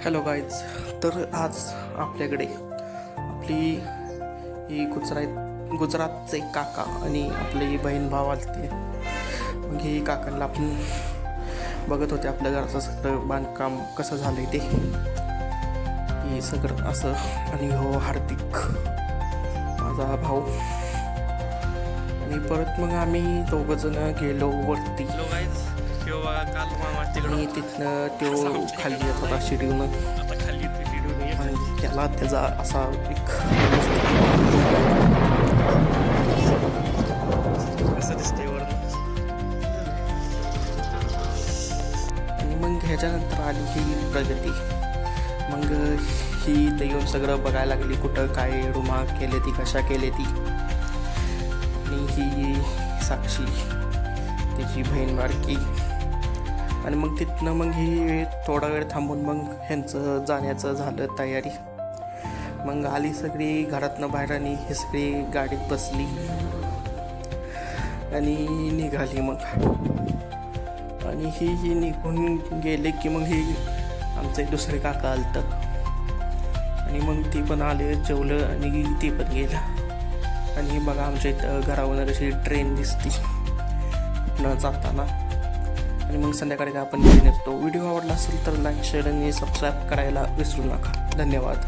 Hello guys. तर आज आपल्याकडे आपली ही गुजरातचे काका आणि आपली बहीण भाव आलते. मग ही काकांना आपण बघत होते आपल्या घराचं सगळं बांधकाम कसं झालंय ते, हे सगळं असं. आणि हो हार्दिक माझा भाऊ. आणि परत मग आम्ही दोघंजण गेलो वरती आणि तिथनं तो खाली येत होता शिडीवनं. आणि त्याला त्याचा असा एक आणि मग ह्याच्यानंतर आली ही प्रगती. मग ही ते येऊन सगळं बघायला लागली कुठं काय रुमा केले ती, कशा केले ती. आणि ही साक्षी तिची बहीण बारकी. आणि मग तिथनं मग ही थोडा वेळ थांबून मग ह्यांचं जाण्याचं झालं तयारी. मग आली सगळी घरातनं बाहेर आणि ही सगळी गाडीत बसली आणि निघाली. मग आणि ही निघून गेले की मग ही आमचे दुसरे काका आलतं आणि मग ती पण आले, जेवलं आणि ती पण गेलं. आणि बघा आमच्या इथं घरावर अशी ट्रेन दिसती न जाताना. आणि मग संध्याकाळी आपण घरी निघतो. व्हिडिओ आवडला असेल तर लाईक, शेअर आणि सबस्क्राईब करायला विसरू नका. धन्यवाद.